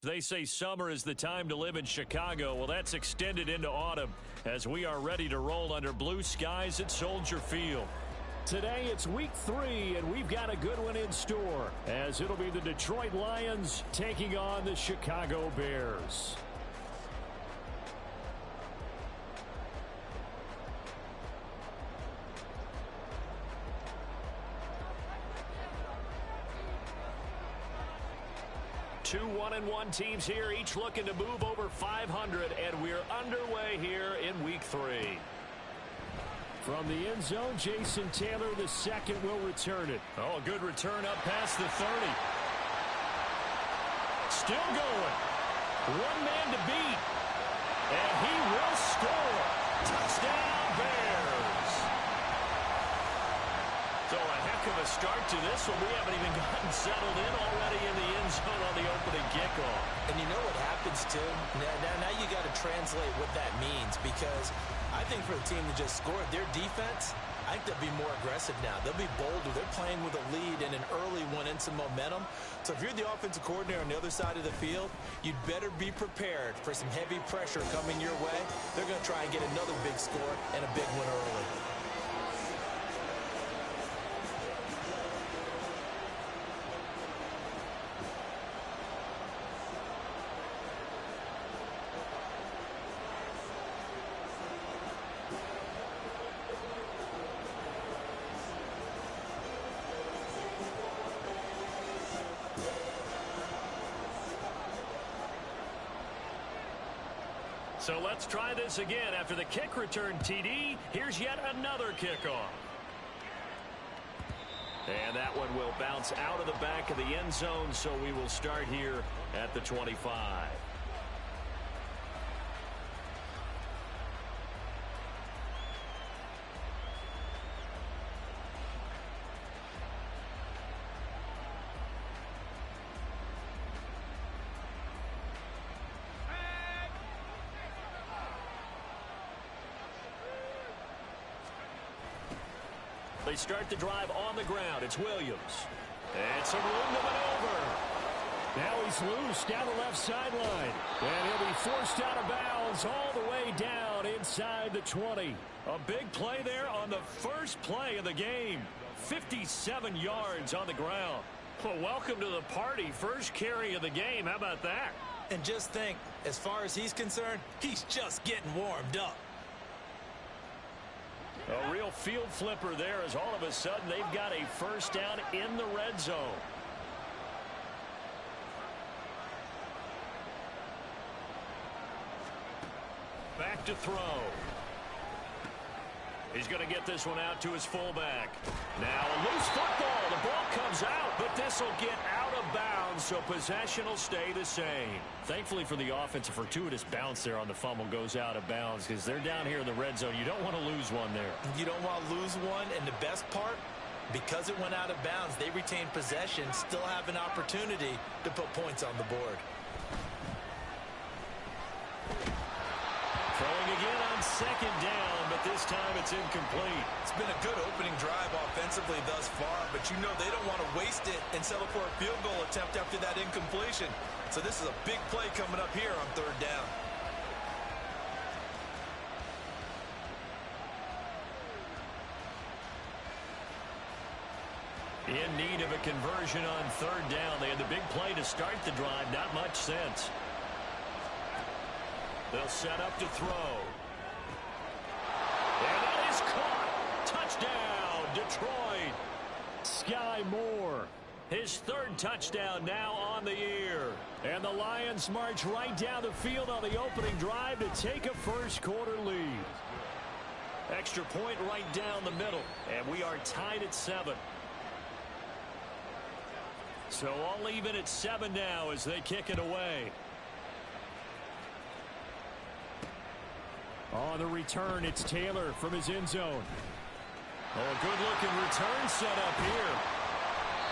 They say summer is the time to live in Chicago. Well, that's extended into autumn as we are ready to roll under blue skies at Soldier Field. Today it's week 3, and we've got a good one in store as it'll be the Detroit Lions taking on the Chicago Bears. Two 1-1 teams here, each looking to move over 500, and we're underway here in week 3. From the end zone, Jason Taylor, the second, will return it. Oh, a good return up past the 30. Still going. One man to beat. And he will score. Touchdown, Bears. So a heck of a start to this one. We haven't even gotten settled in already in the end zone on the opening kickoff. And you know what happens, too? Now you got to translate what that means, because I think for the team to just score, their defense, I think they'll be more aggressive now. They'll be bolder. They're playing with a lead and an early one and some momentum. So if you're the offensive coordinator on the other side of the field, you'd better be prepared for some heavy pressure coming your way. They're going to try and get another big score and a big one early. So let's try this again. After the kick return TD, here's yet another kickoff. And that one will bounce out of the back of the end zone, so we will start here at the 25. They start the drive on the ground. It's Williams. And some room to maneuver. Now he's loose down the left sideline. And he'll be forced out of bounds all the way down inside the 20. A big play there on the first play of the game. 57 yards on the ground. Well, welcome to the party. First carry of the game. How about that? And just think, as far as he's concerned, he's just getting warmed up. A real field flipper there as all of a sudden they've got a first down in the red zone. Back to throw. He's going to get this one out to his fullback. Now a loose football. The ball comes out, but this will get out of bounds, so possession will stay the same. Thankfully for the offense, a fortuitous bounce there on the fumble goes out of bounds because they're down here in the red zone. You don't want to lose one there. You don't want to lose one, and the best part, because it went out of bounds, they retain possession, still have an opportunity to put points on the board. Throwing again on second down, but this time it's incomplete. It's been a good opening drive offensively thus far, but you know they don't want to waste it and settle for a field goal attempt after that incompletion. So this is a big play coming up here on third down. In need of a conversion on third down. They had the big play to start the drive. Not much sense. They'll set up to throw. And that is caught. Touchdown, Detroit. Sky Moore. His third touchdown now on the year. And the Lions march right down the field on the opening drive to take a first quarter lead. Extra point right down the middle. And we are tied at 7. So all even at 7 now as they kick it away. On the return, it's Taylor from his end zone. Oh, a good-looking return set up here.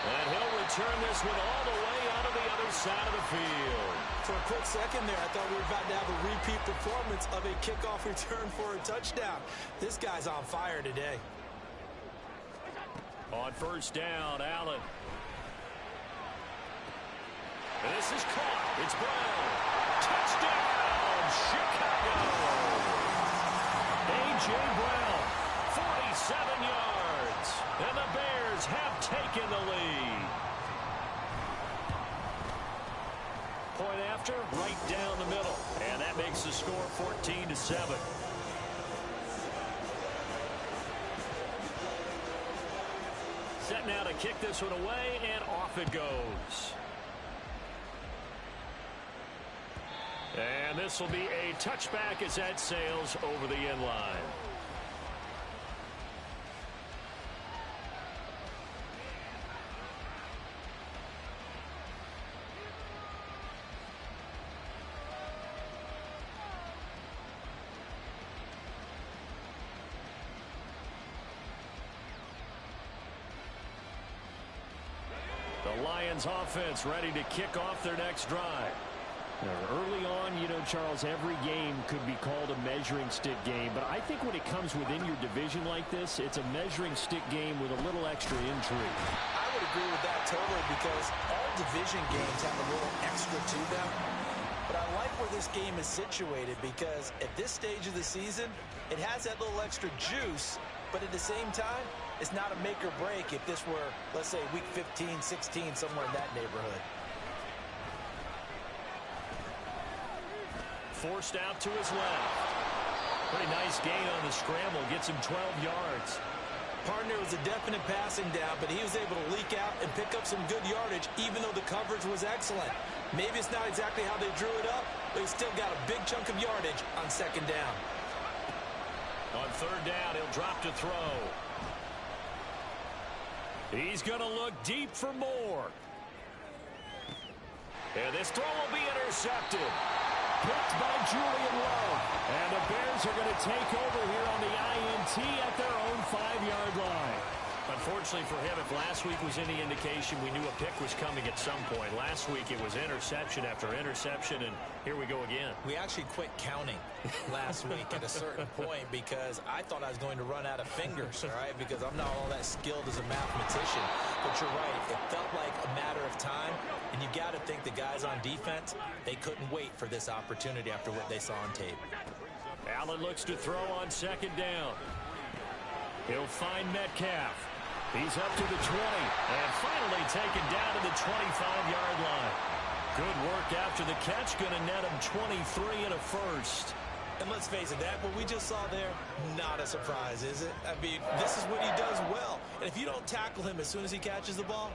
And he'll return this one all the way out of the other side of the field. For a quick second there, I thought we were about to have a repeat performance of a kickoff return for a touchdown. This guy's on fire today. On first down, Allen. This is caught. It's Brown. Touchdown, Chicago. A.J. Brown, 47 yards. And the Bears have taken the lead. Point after, right down the middle. And that makes the score 14-7. Set now to kick this one away, and off it goes. And this will be a touchback as that sails over the end line. The Lions offense ready to kick off their next drive. Early on, you know, Charles, every game could be called a measuring stick game, but I think when it comes within your division like this, it's a measuring stick game with a little extra intrigue. I would agree with that totally, because all division games have a little extra to them. But I like where this game is situated, because at this stage of the season, it has that little extra juice, but at the same time, it's not a make or break if this were, let's say, week 15, 16, somewhere in that neighborhood. Forced out to his left. Pretty nice gain on the scramble. Gets him 12 yards. Partner was a definite passing down, but he was able to leak out and pick up some good yardage, even though the coverage was excellent. Maybe it's not exactly how they drew it up, but he still got a big chunk of yardage on second down. On third down, he'll drop to throw. He's going to look deep for more. And this throw will be intercepted. Picked by Julian Lowe. And the Bears are going to take over here on the INT at their own 5-yard line. Unfortunately for him, if last week was any indication, we knew a pick was coming at some point. Last week it was interception after interception, and here we go again. We actually quit counting last week at a certain point because I thought I was going to run out of fingers, all right, because I'm not all that skilled as a mathematician. But you're right, it felt like a matter of time, and you got to think the guys on defense, they couldn't wait for this opportunity after what they saw on tape. Allen looks to throw on second down. He'll find Metcalf. He's up to the 20 and finally taken down to the 25-yard line. Good work after the catch. Going to net him 23 and a first. And let's face it, that what we just saw there, not a surprise, is it? I mean, this is what he does well. And if you don't tackle him as soon as he catches the ball,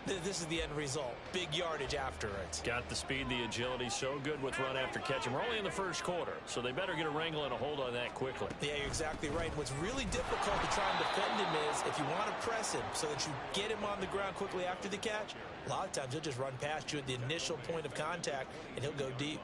this is the end result. Big yardage after it. Got the speed, the agility, so good with run after catch. And we're only in the first quarter, so they better get a wrangle and a hold on that quickly. Yeah, you're exactly right. What's really difficult to try and defend him is if you want to press him so that you get him on the ground quickly after the catch, a lot of times he'll just run past you at the initial point of contact, and he'll go deep.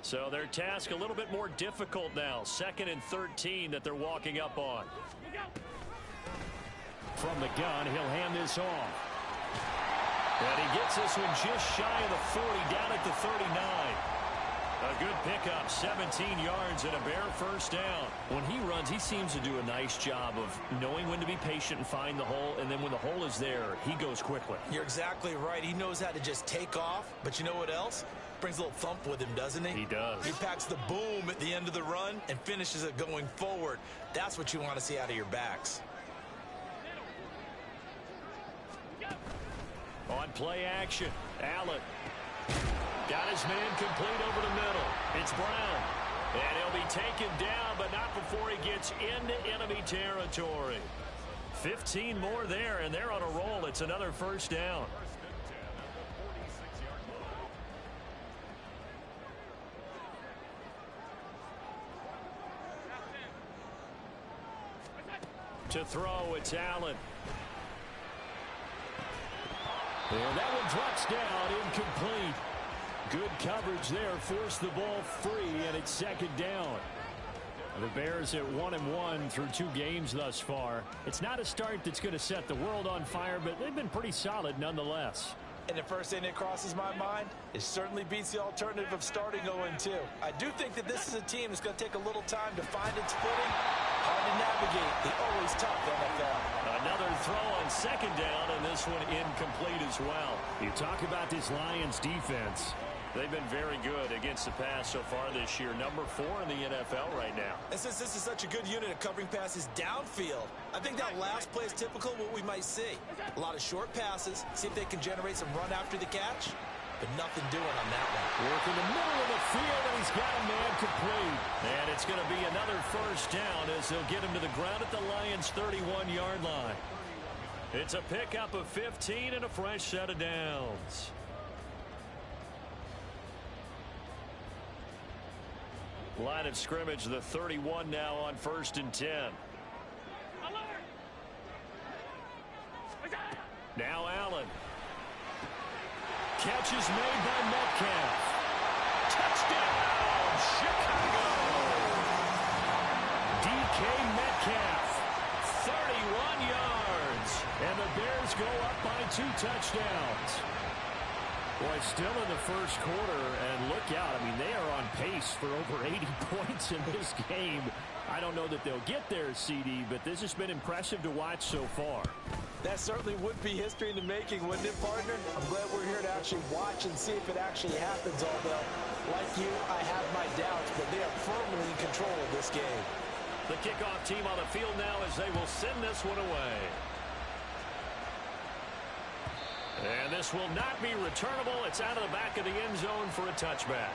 So their task a little bit more difficult now. 2nd and 13 that they're walking up on. From the gun, he'll hand this off. And he gets this one just shy of the 40, down at the 39. A good pickup, 17 yards and a Bear first down. When he runs, he seems to do a nice job of knowing when to be patient and find the hole, and then when the hole is there, he goes quickly. You're exactly right. He knows how to just take off, but you know what else? Brings a little thump with him, doesn't he? He does. He packs the boom at the end of the run and finishes it going forward. That's what you want to see out of your backs. On play action, Allen got his man complete over the middle. It's Brown. And he'll be taken down, but not before he gets into enemy territory. 15 more there, and they're on a roll. It's another first down. To throw, it's Allen. And that one drops down, incomplete. Good coverage there, forced the ball free, and it's second down. The Bears at 1-1 through 2 games thus far. It's not a start that's going to set the world on fire, but they've been pretty solid nonetheless. And the first thing that crosses my mind, it certainly beats the alternative of starting 0-2. I do think that this is a team that's going to take a little time to find its footing. Hard to navigate. The always tough NFL. Another throw on second down, and this one incomplete as well. You talk about this Lions defense. They've been very good against the pass so far this year. Number 4 in the NFL right now. And since this is such a good unit of covering passes downfield, I think that last play is typical of what we might see. A lot of short passes, see if they can generate some run after the catch, but nothing doing on that one. Work in the middle of the field, and he's got a man complete. And it's going to be another first down as they'll get him to the ground at the Lions' 31-yard line. It's a pickup of 15 and a fresh set of downs. Line of scrimmage, the 31 now on 1st and 10. Now Allen. Catch is made by Metcalf. Touchdown, Chicago! DK Metcalf, 31 yards. And the Bears go up by 2 touchdowns. Boy, still in the first quarter, and look out. I mean, they are on pace for over 80 points in this game. I don't know that they'll get there, CD, but this has been impressive to watch so far. That certainly would be history in the making, wouldn't it, partner? I'm glad we're here to actually watch and see if it actually happens, although, like you, I have my doubts, but they are firmly in control of this game. The kickoff team on the field now as they will send this one away. And this will not be returnable. It's out of the back of the end zone for a touchback.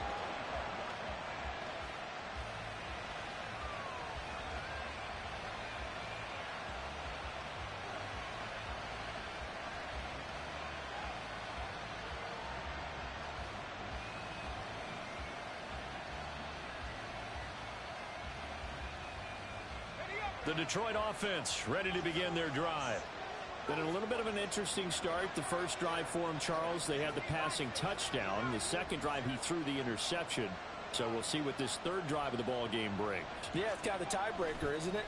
The Detroit offense ready to begin their drive. Been a little bit of an interesting start. The first drive for him, Charles, they had the passing touchdown. The second drive, he threw the interception. So we'll see what this third drive of the ball game brings. Yeah, it's kind of a tiebreaker, isn't it?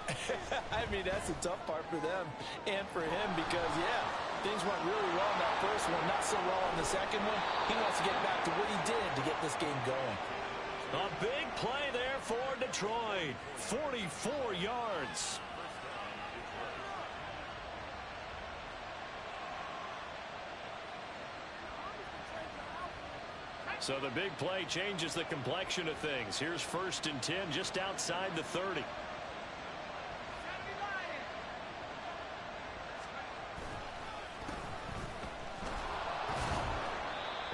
I mean, that's the tough part for them and for him because, yeah, things went really well in that first one, not so well in the second one. He wants to get back to what he did to get this game going. A big play there for Detroit. 44 yards. So the big play changes the complexion of things. Here's 1st and 10 just outside the 30.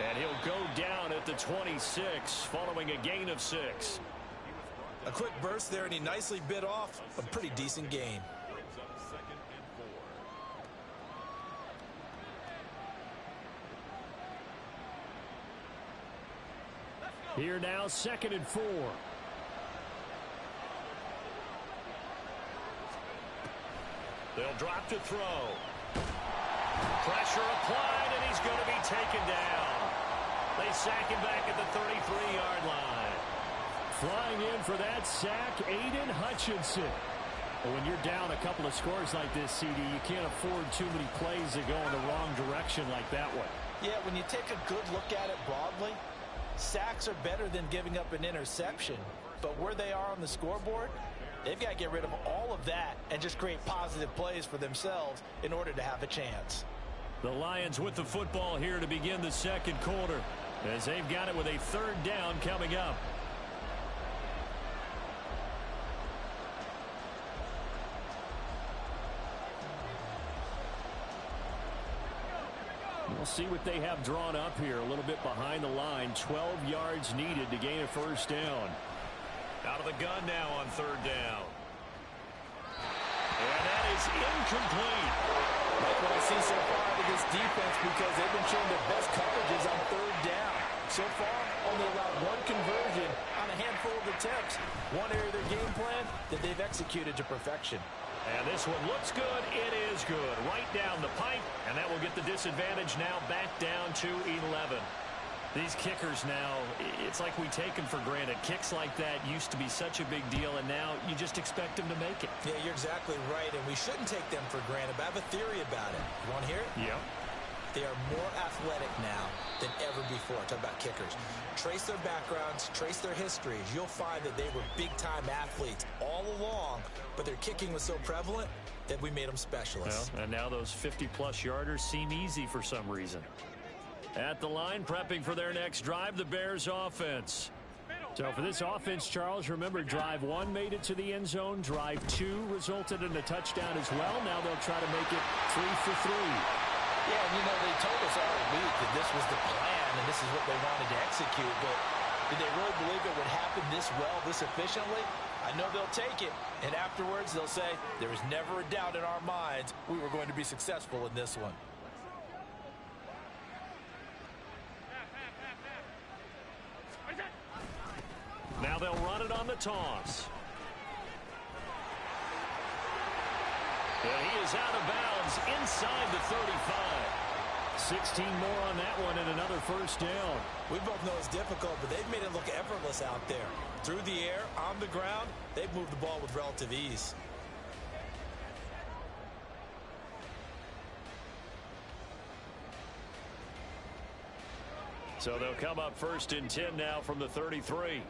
And he'll go down at the 26 following a gain of 6. A quick burst there, and he nicely bit off a pretty decent gain. Here now, 2nd and 4. They'll drop to throw. Pressure applied, and he's going to be taken down. They sack him back at the 33-yard line. Flying in for that sack, Aiden Hutchinson. But when you're down a couple of scores like this, CD, you can't afford too many plays that go in the wrong direction like that one. Yeah, when you take a good look at it broadly, sacks are better than giving up an interception. But where they are on the scoreboard, they've got to get rid of all of that and just create positive plays for themselves in order to have a chance. The Lions with the football here to begin the second quarter as they've got it with a 3rd down coming up. We'll see what they have drawn up here. A little bit behind the line. 12 yards needed to gain a 1st down. Out of the gun now on 3rd down. And that is incomplete. Like what I see so far out of this defense because they've been showing their best coverages on 3rd down. So far, only allowed 1 conversion on a handful of attempts. One area of their game plan that they've executed to perfection. And this one looks good. It is good. Right down the pipe. And that will get the disadvantage now back down to 11. These kickers now, it's like we take them for granted. Kicks like that used to be such a big deal, and now you just expect them to make it. Yeah, you're exactly right, and we shouldn't take them for granted, but I have a theory about it. You want to hear it? Yeah. They are more athletic now than ever before. Talk about kickers. Trace their backgrounds, trace their histories. You'll find that they were big-time athletes all along, but their kicking was so prevalent that we made them specialists. Well, and now those 50-plus yarders seem easy for some reason. At the line, prepping for their next drive, the Bears offense. So for this offense, Charles, remember, drive 1 made it to the end zone. Drive 2 resulted in a touchdown as well. Now they'll try to make it 3 for 3. Yeah, and they told us all week that this was the plan and this is what they wanted to execute, but did they really believe it would happen this well, this efficiently? I know they'll take it, and afterwards they'll say, there was never a doubt in our minds we were going to be successful in this one. Now they'll run it on the toss. And he is out of bounds inside the 35. 16 more on that one and another first down. We both know it's difficult, but they've made it look effortless out there. Through the air, on the ground, they've moved the ball with relative ease. So they'll come up first and 10 now from the 33.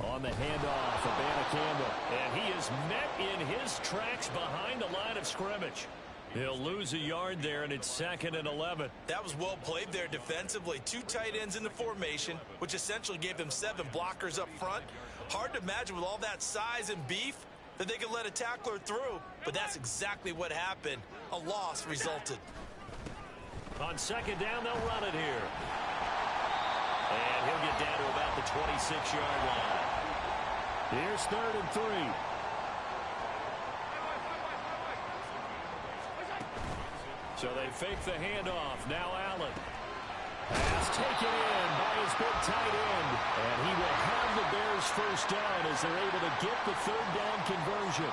On the handoff, Abana Campbell. And he is met in his tracks behind the line of scrimmage. He'll lose a yard there, and it's 2nd and 11. That was well played there defensively. 2 tight ends in the formation, which essentially gave them 7 blockers up front. Hard to imagine with all that size and beef that they could let a tackler through, but that's exactly what happened. A loss resulted. On 2nd down, they'll run it here. And he'll get down to about the 26-yard line. Here's 3rd and 3. So they fake the handoff. Now Allen. Pass taken in by his big tight end. And he will have the Bears first down as they're able to get the 3rd down conversion.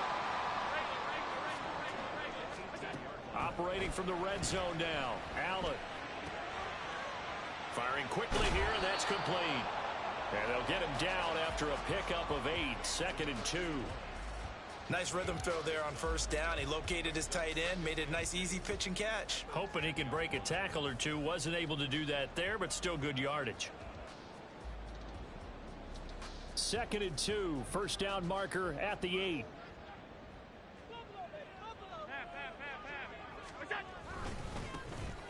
Operating from the red zone now. Allen. Firing quickly here, and that's complete. And they'll get him down after a pickup of 8. 2nd and 2. Nice rhythm throw there on first down. He located his tight end, made it a nice, easy pitch and catch. Hoping he can break a tackle or two. Wasn't able to do that there, but still good yardage. 2nd and 2. First down marker at the 8.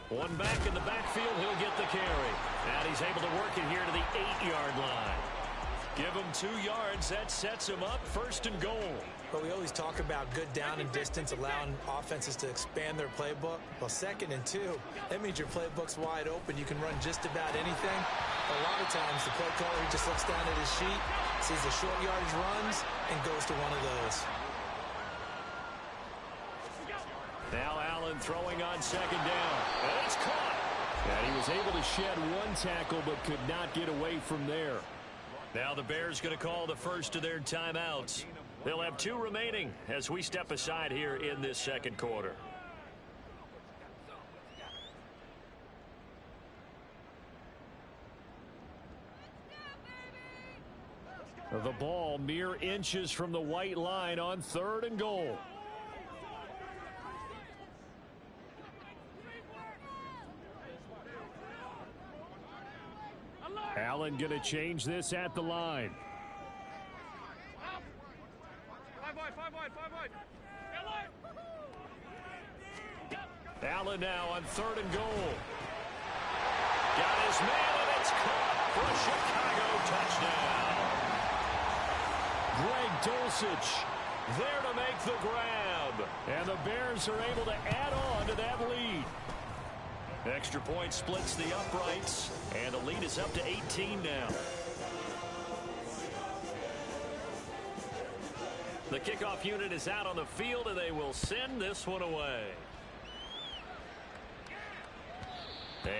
One back in the backfield, he'll get the carry. And he's able to work it here to the 8-yard line. Give him 2 yards. That sets him up 1st and goal. But we always talk about good down and distance, allowing offenses to expand their playbook. Well, 2nd and 2, that means your playbook's wide open. You can run just about anything. A lot of times, the play caller, he just looks down at his sheet, sees the short yardage runs, and goes to one of those. Now Allen throwing on 2nd down. And it's caught. And he was able to shed 1 tackle, but could not get away from there. Now the Bears going to call the first of their timeouts. They'll have 2 remaining as we step aside here in this 2nd quarter. The ball mere inches from the white line on 3rd and goal. Allen going to change this at the line. Allen now on 3rd and goal. Got his man, and it's caught for a Chicago touchdown. Greg Dulcich there to make the grab. And the Bears are able to add on to that lead. Extra point splits the uprights, and the lead is up to 18 now. The kickoff unit is out on the field, and they will send this one away.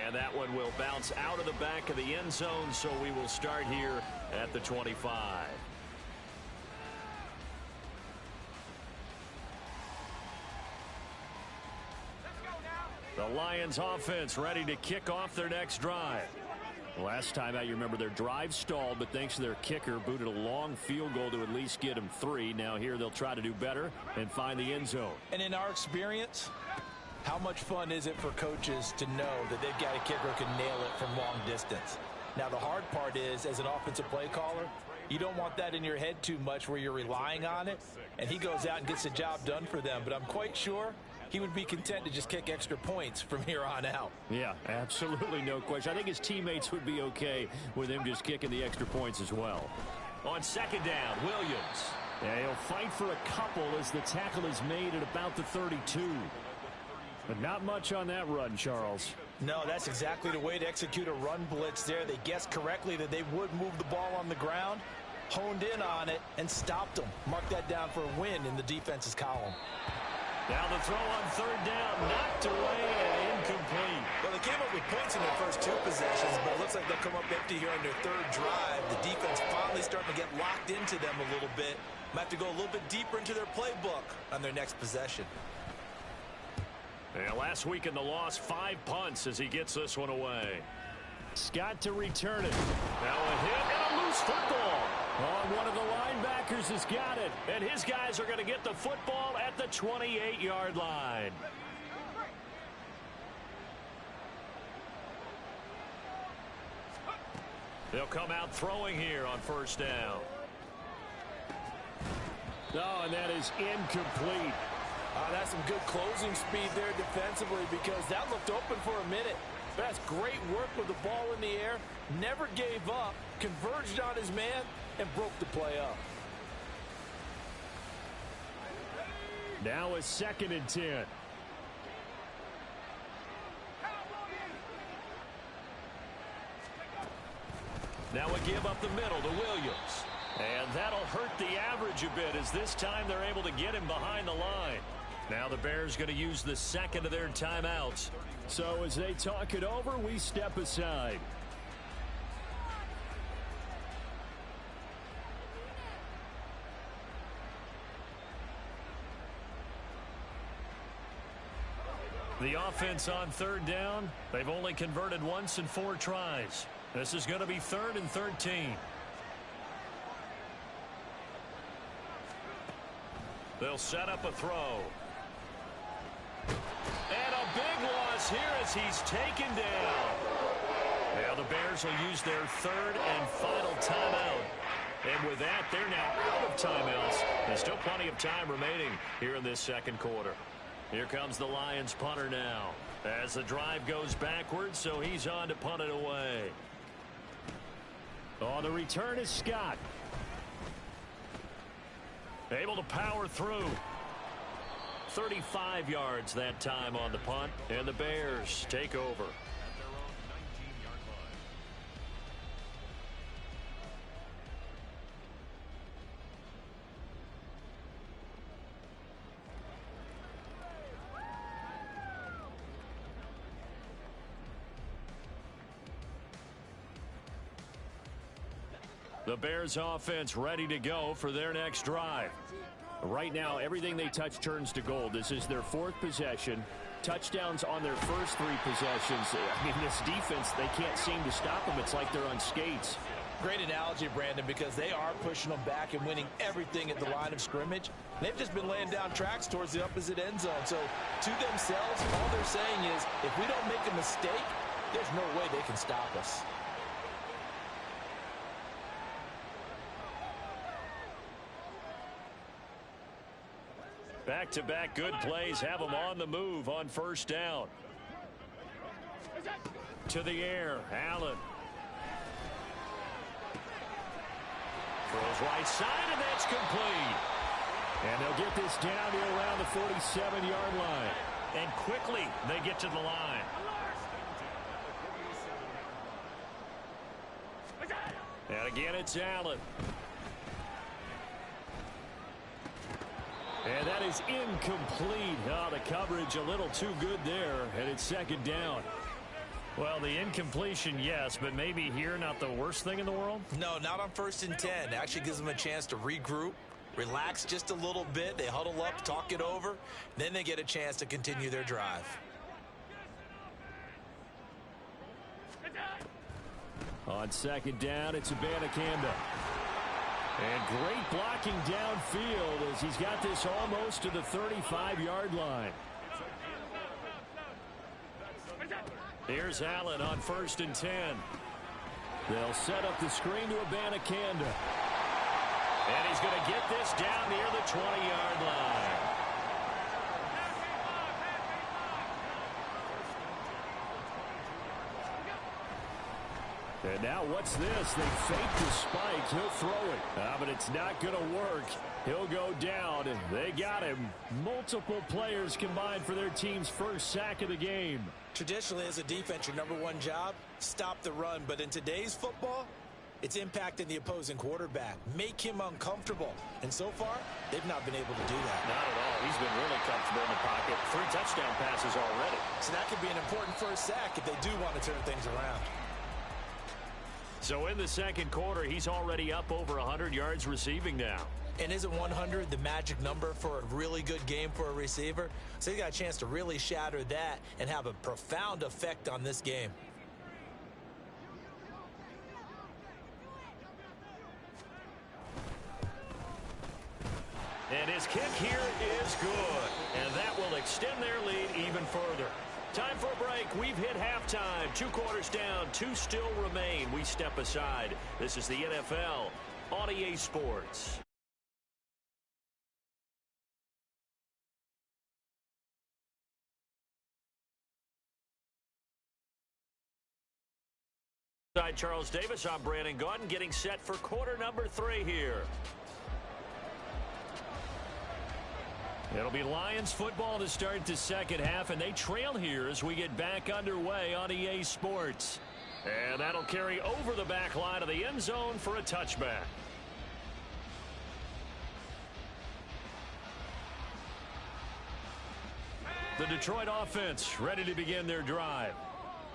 And that one will bounce out of the back of the end zone, so we will start here at the 25. The Lions offense ready to kick off their next drive. Last time out, you remember their drive stalled, but thanks to their kicker, booted a long field goal to at least get them 3. Now here they'll try to do better and find the end zone. And in our experience, how much fun is it for coaches to know that they've got a kicker who can nail it from long distance? Now the hard part is, as an offensive play caller, you don't want that in your head too much where you're relying on it, and he goes out and gets the job done for them. But I'm quite sure he would be content to just kick extra points from here on out. Yeah, absolutely no question. I think his teammates would be okay with him just kicking the extra points as well. On second down, Williams. Yeah, he'll fight for a couple as the tackle is made at about the 32. But not much on that run, Charles. No, that's exactly the way to execute a run blitz there. They guessed correctly that they would move the ball on the ground, honed in on it, and stopped them. Mark that down for a win in the defense's column. Now the throw on third down, knocked away and incomplete. Well, they came up with points in their first 2 possessions, but it looks like they'll come up empty here on their third drive. The defense finally starting to get locked into them a little bit. Might have to go a little bit deeper into their playbook on their next possession. And last week in the loss, 5 punts as he gets this one away. Scott to return it. Now a hit and a loose football. Oh, one of the linebackers has got it. And his guys are going to get the football at the 28-yard line. They'll come out throwing here on first down. Oh, and that is incomplete. That's some good closing speed there defensively because that looked open for a minute. That's great work with the ball in the air. Never gave up, converged on his man, and broke the play up. Now a 2nd and 10. Now a give up the middle to Williams. And that'll hurt the average a bit as this time they're able to get him behind the line. Now the Bears going to use the second of their timeouts. So as they talk it over, we step aside. The offense on third down, they've only converted once in 4 tries. This is going to be 3rd and 13. They'll set up a throw. And a big loss here as he's taken down. Now the Bears will use their 3rd and final timeout. And with that, they're now out of timeouts. There's still plenty of time remaining here in this second quarter. Here comes the Lions punter now. As the drive goes backwards, so he's on to punt it away. On the return is Scott. Able to power through. 35 yards that time on the punt, and the Bears take over. The Bears offense ready to go for their next drive. Right now, everything they touch turns to gold. This is their 4th possession. Touchdowns on their first 3 possessions. I mean, this defense, they can't seem to stop them. It's like they're on skates. Great analogy, Brandon, because they are pushing them back and winning everything at the line of scrimmage. They've just been laying down tracks towards the opposite end zone. So, to themselves, all they're saying is, if we don't make a mistake, there's no way they can stop us. Back-to-back good plays have them on the move on first down. To the air, Allen. Throws right side, and that's complete. And they'll get this down to around the 47-yard line. And quickly, they get to the line. And again, it's Allen. And that is incomplete. Oh, the coverage a little too good there, and it's 2nd down. Well, the incompletion, yes, but maybe here not the worst thing in the world? No, not on 1st and 10. It actually gives them a chance to regroup, relax just a little bit. They huddle up, talk it over. Then they get a chance to continue their drive. On second down, it's Abanikanda. And great blocking downfield as he's got this almost to the 35-yard line. Here's Allen on 1st and 10. They'll set up the screen to Abanikanda. And he's going to get this down near the 20-yard line. And now what's this? They fake the spike. He'll throw it. But it's not going to work. He'll go down. And they got him. Multiple players combined for their team's first sack of the game. Traditionally, as a defense, your number one job, stop the run. But in today's football, it's impacting the opposing quarterback. Make him uncomfortable. And so far, they've not been able to do that. Not at all. He's been really comfortable in the pocket. 3 touchdown passes already. So that could be an important first sack if they do want to turn things around. So in the second quarter, he's already up over 100 yards receiving now. And isn't 100 the magic number for a really good game for a receiver? So he got a chance to really shatter that and have a profound effect on this game. And his kick here is good. And that will extend their lead even further. Time for a break. We've hit halftime. 2 quarters down. 2 still remain. We step aside. This is the NFL on EA Sports. Charles Davis, I'm Brandon Gaudin, getting set for quarter number 3 here. It'll be Lions football to start the second half, and they trail here as we get back underway on EA Sports. And that'll carry over the back line of the end zone for a touchback. The Detroit offense ready to begin their drive.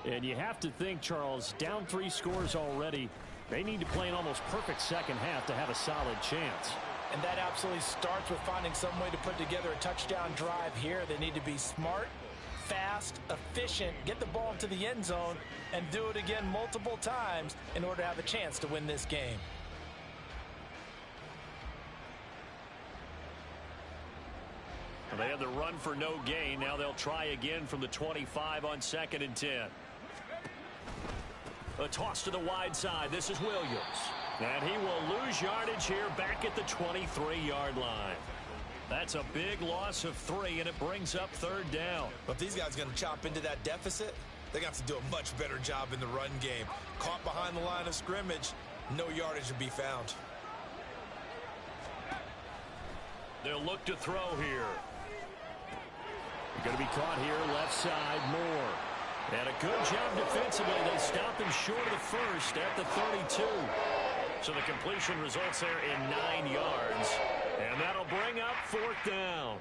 And you have to think, Charles, down 3 scores already. They need to play an almost perfect second half to have a solid chance. And that absolutely starts with finding some way to put together a touchdown drive here. They need to be smart, fast, efficient, get the ball into the end zone, and do it again multiple times in order to have a chance to win this game. And they had the run for no gain. Now they'll try again from the 25 on 2nd and 10. A toss to the wide side. This is Williams. And he will lose yardage here back at the 23-yard line. That's a big loss of 3, and it brings up 3rd down. But if these guys are going to chop into that deficit, they're going to have to do a much better job in the run game. Caught behind the line of scrimmage, no yardage to be found. They'll look to throw here. Going to be caught here left side, Moore. And a good job defensively. They stop him short of the 1st at the 32. So the completion results there in 9 yards. And that'll bring up 4th down.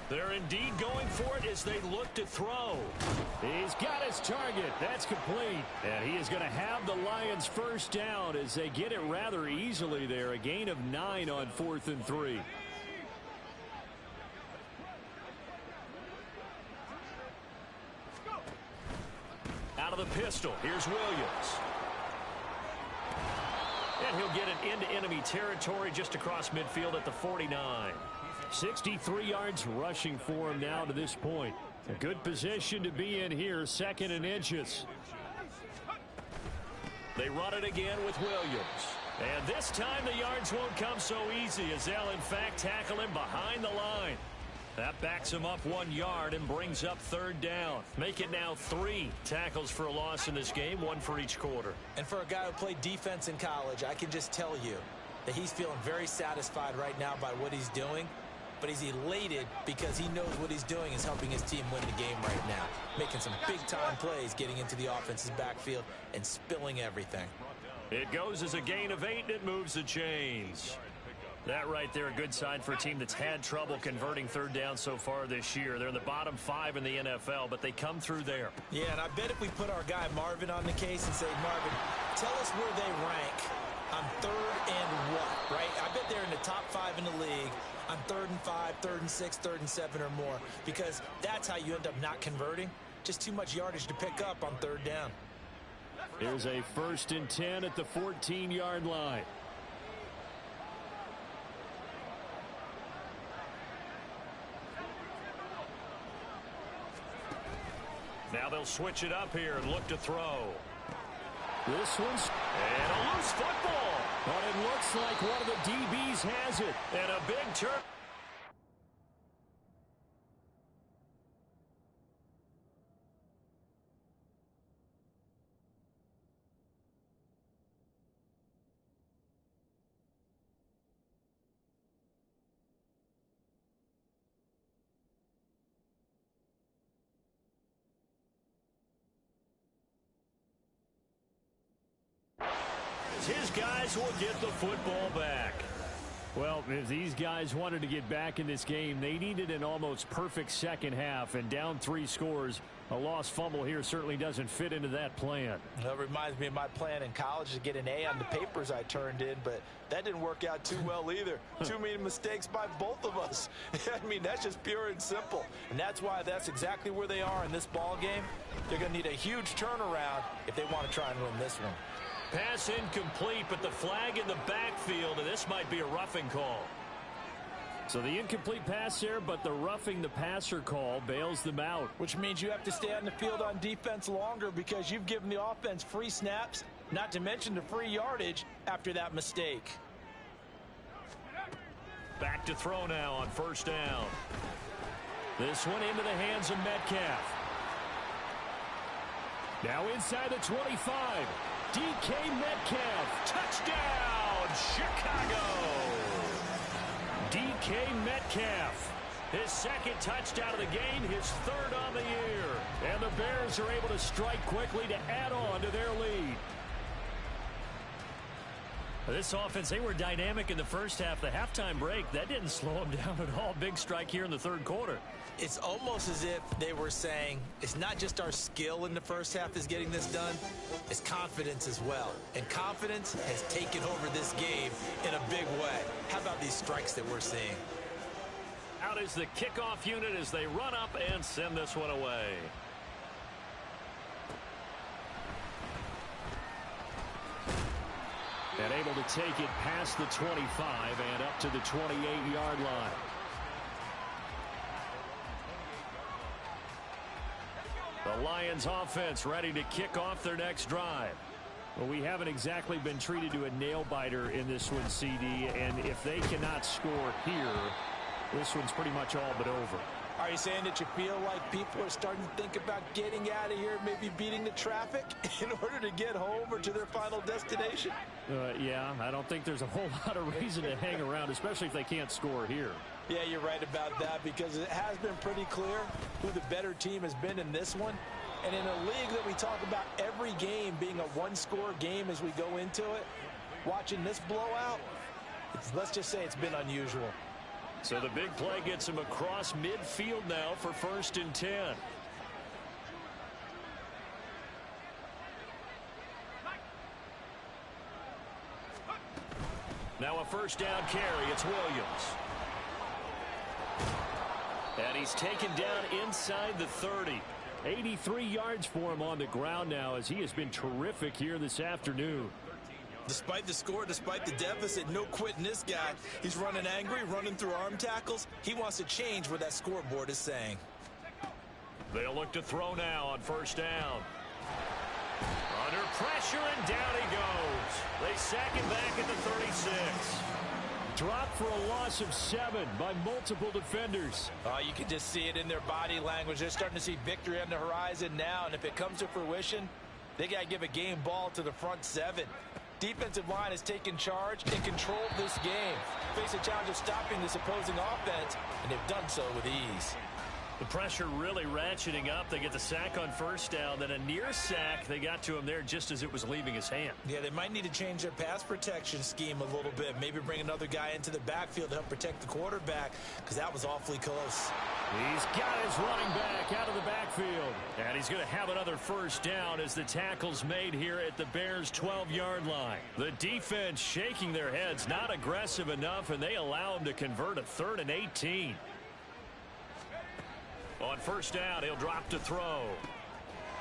They're indeed going for it as they look to throw. He's got his target. That's complete. And he is going to have the Lions first down as they get it rather easily there. A gain of 9 on 4th and 3. Out of the pistol. Here's Williams. And he'll get it into enemy territory just across midfield at the 49. 63 yards rushing for him now to this point. A good position to be in here, 2nd and inches. They run it again with Williams. And this time the yards won't come so easy as they'll in fact tackle him behind the line. That backs him up 1 yard and brings up 3rd down. Make it now 3 tackles for a loss in this game, 1 for each quarter. And for a guy who played defense in college, I can just tell you that he's feeling very satisfied right now by what he's doing. But he's elated because he knows what he's doing is helping his team win the game right now. Making some big-time plays, getting into the offense's backfield, and spilling everything. It goes as a gain of 8, and it moves the chains. That right there, a good sign for a team that's had trouble converting 3rd down so far this year. They're in the bottom 5 in the NFL, but they come through there. Yeah, and I bet if we put our guy Marvin on the case and say, Marvin, tell us where they rank on 3rd and what, right? I bet they're in the top 5 in the league on 3rd and 5, 3rd and 6, 3rd and 7 or more, because that's how you end up not converting. Just too much yardage to pick up on 3rd down. Here's a 1st and 10 at the 14-yard line. Now they'll switch it up here and look to throw. This one's and a loose football. But it looks like one of the DBs has it. And a big turn. His guys will get the football back. Well, if these guys wanted to get back in this game, they needed an almost perfect second half, and down 3 scores. A lost fumble here certainly doesn't fit into that plan. That reminds me of my plan in college to get an A on the papers I turned in, but that didn't work out too well either. Too many mistakes by both of us. I mean, that's just pure and simple. And that's why that's exactly where they are in this ball game. They're going to need a huge turnaround if they want to try and win this one. Pass incomplete, but the flag in the backfield, and this might be a roughing call. So the incomplete pass there, but the roughing the passer call bails them out. Which means you have to stay on the field on defense longer because you've given the offense free snaps, not to mention the free yardage after that mistake. Back to throw now on 1st down. This one into the hands of Metcalf. Now inside the 25. DK Metcalf, touchdown, Chicago. DK Metcalf, his 2nd touchdown of the game, his 3rd on the year. And the Bears are able to strike quickly to add on to their lead. This offense, they were dynamic in the first half. The halftime break, that didn't slow them down at all. Big strike here in the 3rd quarter. It's almost as if they were saying, it's not just our skill in the first half is getting this done, it's confidence as well. And confidence has taken over this game in a big way. How about these strikes that we're seeing? Out is the kickoff unit as they run up and send this one away. And able to take it past the 25 and up to the 28-yard line. The Lions offense ready to kick off their next drive. Well, we haven't exactly been treated to a nail-biter in this one, CD, and if they cannot score here, this one's pretty much all but over. Are you saying that you feel like people are starting to think about getting out of here, maybe beating the traffic in order to get home or to their final destination? Yeah, I don't think there's a whole lot of reason to hang around, especially if they can't score here. Yeah, you're right about that because it has been pretty clear who the better team has been in this one. And in a league that we talk about every game being a one-score game as we go into it, watching this blowout, let's just say it's been unusual. So the big play gets him across midfield now for 1st and 10. Now a 1st down carry. It's Williams. And he's taken down inside the 30. 83 yards for him on the ground now as he has been terrific here this afternoon. Despite the score, despite the deficit, no quitting this guy. He's running angry, running through arm tackles. He wants to change what that scoreboard is saying. They'll look to throw now on 1st down. Under pressure, and down he goes. They sack him back at the 36. Dropped for a loss of 7 by multiple defenders. You can just see it in their body language. They're starting to see victory on the horizon now, and if it comes to fruition, they got to give a game ball to the front 7. Defensive line has taken charge and controlled this game. Face a challenge of stopping this opposing offense, and they've done so with ease. The pressure really ratcheting up. They get the sack on first down, then a near sack. They got to him there just as it was leaving his hand. Yeah, they might need to change their pass protection scheme a little bit. Maybe bring another guy into the backfield to help protect the quarterback, because that was awfully close. He's got his running back out of the backfield. And he's going to have another first down as the tackle's made here at the Bears' 12-yard line. The defense shaking their heads, not aggressive enough, and they allow him to convert a 3rd and 18. On first down, he'll drop to throw.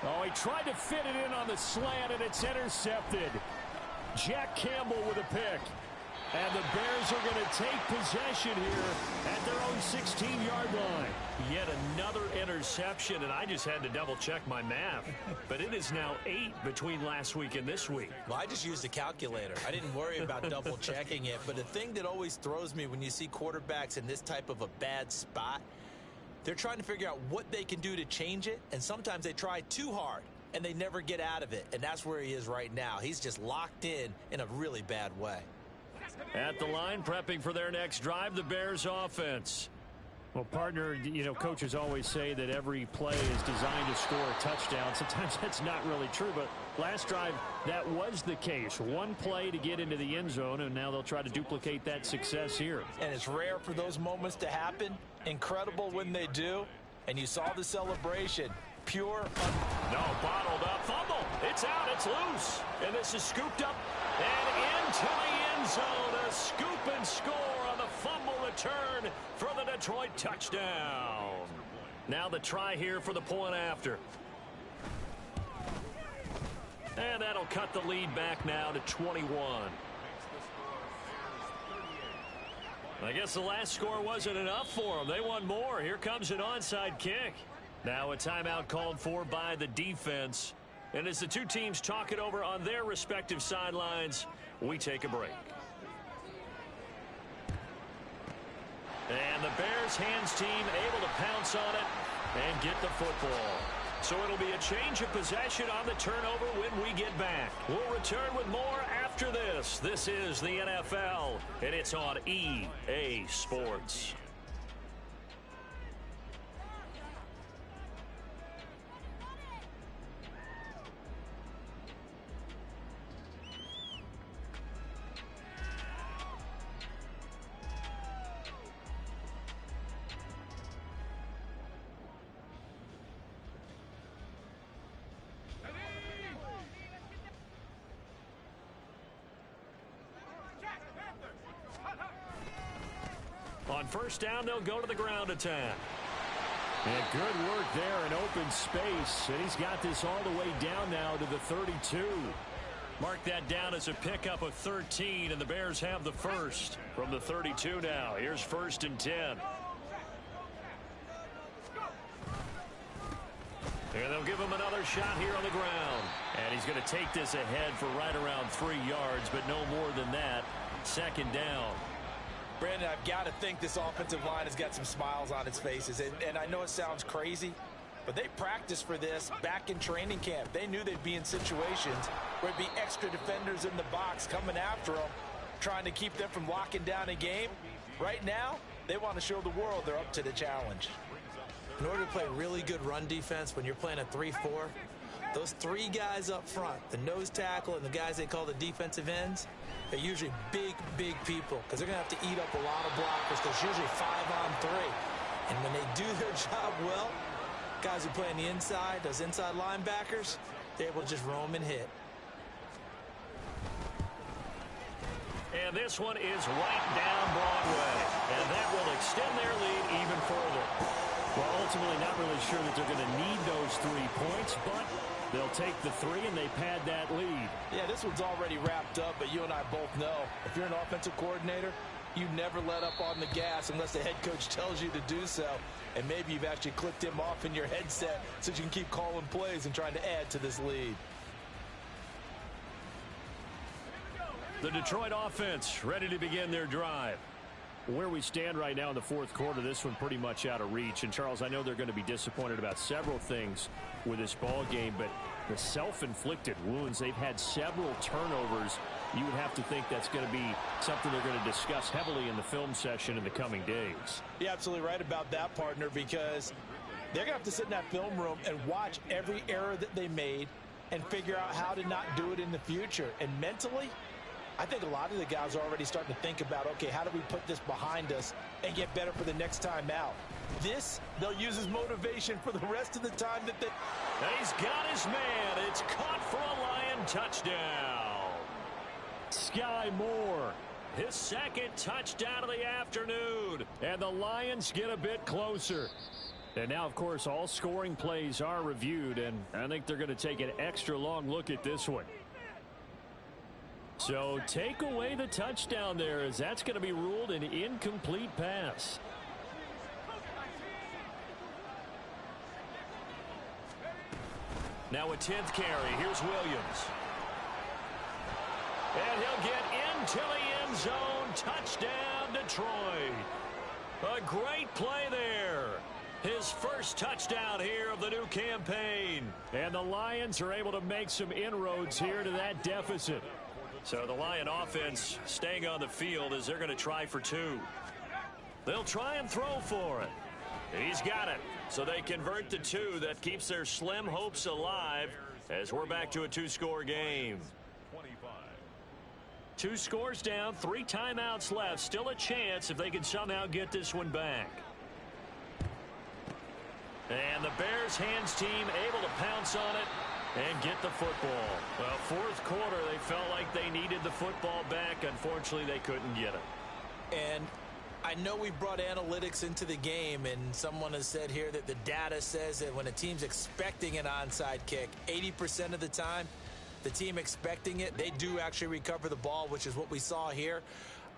Oh, he tried to fit it in on the slant, and it's intercepted. Jack Campbell with a pick. And the Bears are going to take possession here at their own 16-yard line. Yet another interception, and I just had to double-check my math. But it is now 8 between last week and this week. Well, I just used a calculator. I didn't worry about double-checking it. But the thing that always throws me when you see quarterbacks in this type of a bad spot, they're trying to figure out what they can do to change it, and sometimes they try too hard, and they never get out of it, and that's where he is right now. He's just locked in a really bad way. At the line, prepping for their next drive, the Bears offense. Well, partner, you know, coaches always say that every play is designed to score a touchdown. Sometimes that's not really true, but last drive, that was the case. One play to get into the end zone, and now they'll try to duplicate that success here. And it's rare for those moments to happen. Incredible when they do. And you saw the celebration. Pure. No, bottled up. Fumble. It's out. It's loose. And this is scooped up and into the end zone. A scoop and score on the fumble return for the Detroit touchdown. Now the try here for the point after. And that'll cut the lead back now to 21. I guess the last score wasn't enough for them. They want more. Here comes an onside kick. Now a timeout called for by the defense. And as the two teams talk it over on their respective sidelines, we take a break. And the Bears hands team able to pounce on it and get the football. So it'll be a change of possession on the turnover when we get back. We'll return with more after this. This is the NFL, and it's on EA Sports. On first down, they'll go to the ground attack. And good work there in open space. And he's got this all the way down now to the 32. Mark that down as a pickup of 13, and the Bears have the first from the 32 now. Here's 1st and 10. And they'll give him another shot here on the ground. And he's going to take this ahead for right around 3 yards, but no more than that. 2nd down. Brandon, I've got to think this offensive line has got some smiles on its faces. And I know it sounds crazy, but they practiced for this back in training camp. They knew they'd be in situations where it'd be extra defenders in the box coming after them, trying to keep them from locking down a game. Right now, they want to show the world they're up to the challenge. In order to play really good run defense when you're playing a 3-4, those 3 guys up front, the nose tackle and the guys they call the defensive ends, they're usually big, big people because they're going to have to eat up a lot of blockers because usually 5-on-3. And when they do their job well, guys who play on the inside, those inside linebackers, they're able to just roam and hit. And this one is right down Broadway. And that will extend their lead even further. Well, ultimately not really sure that they're going to need those 3 points, but they'll take the 3 and they pad that lead. Yeah, this one's already wrapped up, but you and I both know if you're an offensive coordinator, you never let up on the gas unless the head coach tells you to do so. And maybe you've actually clicked him off in your headset so you can keep calling plays and trying to add to this lead. The Detroit offense ready to begin their drive. Where we stand right now in the 4th quarter, this one pretty much out of reach. And, Charles, I know they're going to be disappointed about several things with this ball game, but the self-inflicted wounds, they've had several turnovers. You would have to think that's going to be something they're going to discuss heavily in the film session in the coming days. You're absolutely right about that, partner, because They're going to have to sit in that film room and watch every error that they made and figure out how to not do it in the future. And mentally, I think a lot of the guys are already starting to think about, okay, how do we put this behind us and get better for the next time out? This, they'll use as motivation for the rest of the time that they... And he's got his man. It's caught for a Lion touchdown. Sky Moore, his second touchdown of the afternoon. And the Lions get a bit closer. And now, of course, all scoring plays are reviewed, and I think they're going to take an extra long look at this one. So take away the touchdown there, as that's going to be ruled an incomplete pass. Now a 10th carry. Here's Williams. And he'll get into the end zone. Touchdown, Detroit. A great play there. His first touchdown here of the new campaign. And the Lions are able to make some inroads here to that deficit. So the Lion offense staying on the field as they're going to try for 2. They'll try and throw for it. He's got it. So they convert the 2. That keeps their slim hopes alive as we're back to a 2-score game. 2 scores down, 3 timeouts left. Still a chance if they can somehow get this one back. And the Bears hands team able to pounce on it and get the football. Well, fourth quarter, they felt like they needed the football back. Unfortunately, they couldn't get it. And I know we brought analytics into the game, and someone has said here that the data says that when a team's expecting an onside kick, 80% of the time, the team expecting it, they do actually recover the ball, which is what we saw here.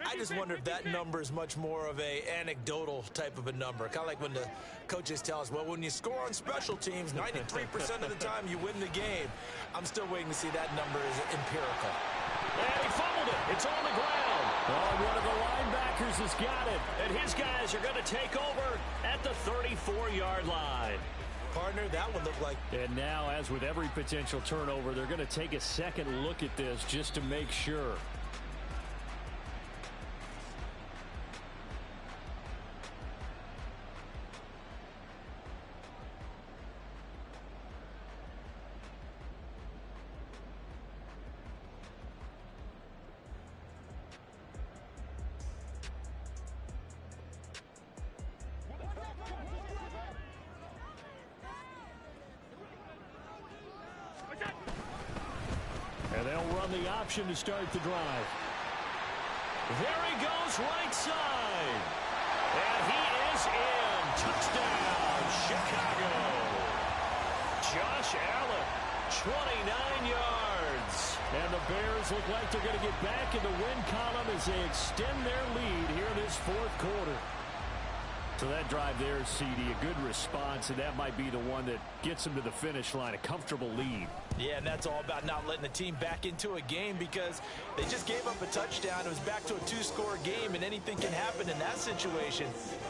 I just wonder if that number is much more of a anecdotal type of a number. Kind of like when the coaches tell us, well, when you score on special teams, 93% of the time you win the game. I'm still waiting to see that number is empirical. And he fumbled it. It's on the ground. Oh, one of the linebackers has got it. And his guys are going to take over at the 34-yard line. Partner, that one looked like... And now, as with every potential turnover, they're going to take a second look at this just to make sure. And they'll run the option to start the drive. There he goes, right side. And he is in. Touchdown, Chicago. Josh Allen, 29 yards. And the Bears look like they're going to get back in the win column as they extend their lead here in this fourth quarter. So that drive there, CD, a good response, and that might be the one that gets them to the finish line, a comfortable lead. Yeah, and that's all about not letting the team back into a game because they just gave up a touchdown. It was back to a 2-score game, and anything can happen in that situation.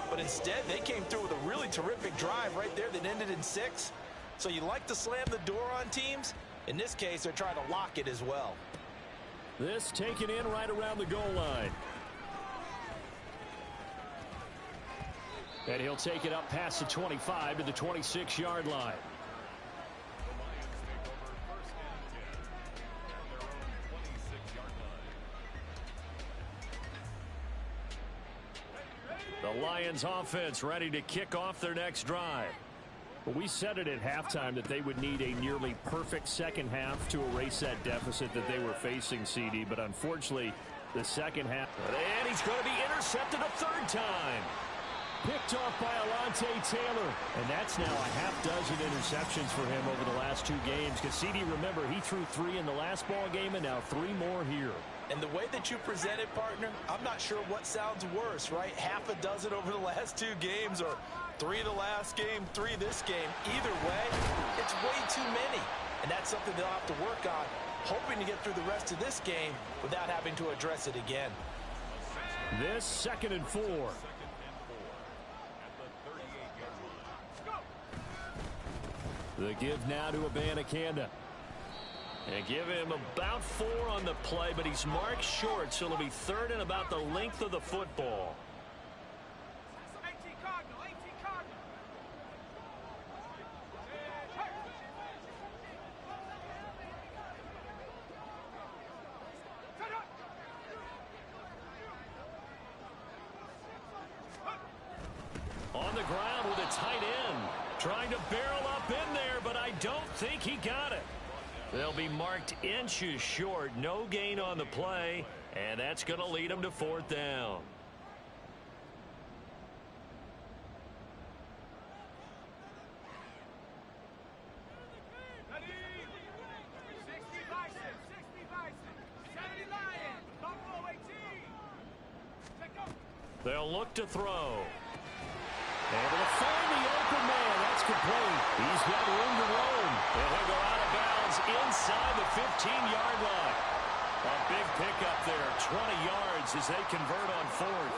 But instead, they came through with a really terrific drive right there that ended in 6. So you like to slam the door on teams? In this case, they're trying to lock it as well. This taken in right around the goal line. And he'll take it up past the 25 to the 26-yard line. The Lions offense ready to kick off their next drive. But we said it at halftime that they would need a nearly perfect second half to erase that deficit that they were facing, CD. But unfortunately, the second half. And he's going to be intercepted a third time. Picked off by Alontae Taylor. And that's now a half dozen interceptions for him over the last 2 games. Because CD, remember, he threw 3 in the last ball game and now 3 more here. And the way that you present it, partner, I'm not sure what sounds worse, right? Half a dozen over the last 2 games or 3 the last game, 3 this game. Either way, it's way too many. And that's something they'll have to work on, hoping to get through the rest of this game without having to address it again. This 2nd and 4. The give now to Abanikanda. And give him about 4 on the play, but he's marked short, so it'll be 3rd and about the length of the football. Trying to barrel up in there, but I don't think he got it. They'll be marked inches short. No gain on the play, and that's going to lead them to 4th down. They'll look to throw. Able to find the open man. That's complete. He's got room to roam. And he'll go out of bounds inside the 15-yard line. A big pickup there. 20 yards as they convert on 4th.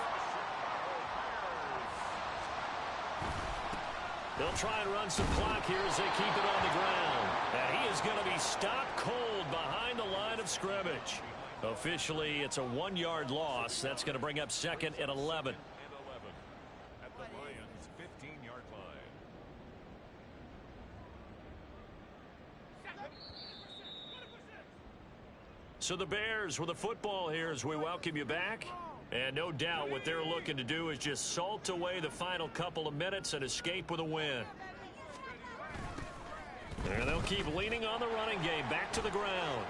They'll try and run some clock here as they keep it on the ground. And he is going to be stopped cold behind the line of scrimmage. Officially, it's a 1-yard loss. That's going to bring up 2nd and 11. At the Lions' 15-yard line. So the Bears with the football here as we welcome you back. And no doubt what they're looking to do is just salt away the final couple of minutes and escape with a win. And they'll keep leaning on the running game. Back to the ground.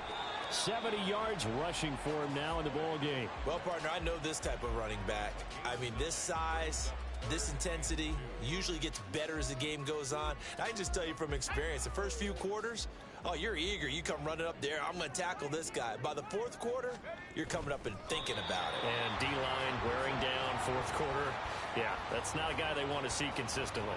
70 yards rushing for him now in the ball game. Well, partner, I know this type of running back. I mean, this size, this intensity usually gets better as the game goes on. I can just tell you from experience, the first few quarters, oh, you're eager. You come running up there. I'm going to tackle this guy. By the 4th quarter, you're coming up and thinking about it. And D-line wearing down 4th quarter. Yeah, that's not a guy they want to see consistently.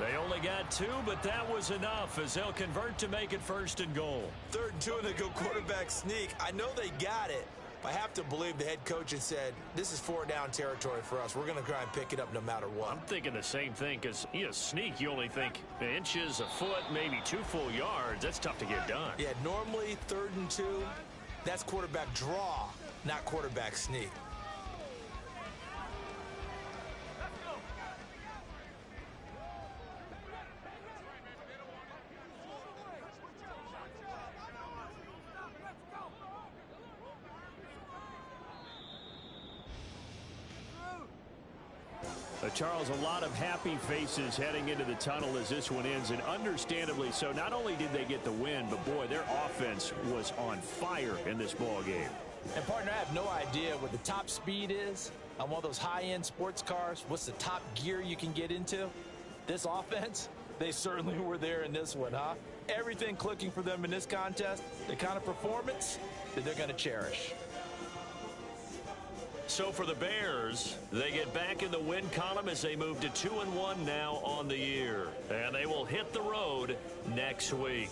They only got 2, but that was enough as they'll convert to make it 1st and goal. 3rd and 2, and they go quarterback sneak. I know they got it, but I have to believe the head coach had said, this is 4-down territory for us. We're going to try and pick it up no matter what. I'm thinking the same thing because, sneak, you only think inches, a foot, maybe 2 full yards. That's tough to get done. Yeah, normally 3rd and 2, that's quarterback draw, not quarterback sneak. Charles, a lot of happy faces heading into the tunnel as this one ends, and understandably so. Not only did they get the win, but, boy, their offense was on fire in this ball game. And, partner, I have no idea what the top speed is on one of those high-end sports cars. What's the top gear you can get into? This offense, they certainly were there in this one, huh? Everything clicking for them in this contest, the kind of performance that they're going to cherish. So for the Bears, they get back in the win column as they move to 2-1 now on the year. And they will hit the road next week.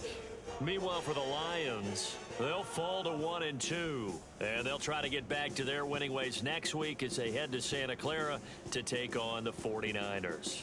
Meanwhile, for the Lions, they'll fall to 1-2. And they'll try to get back to their winning ways next week as they head to Santa Clara to take on the 49ers.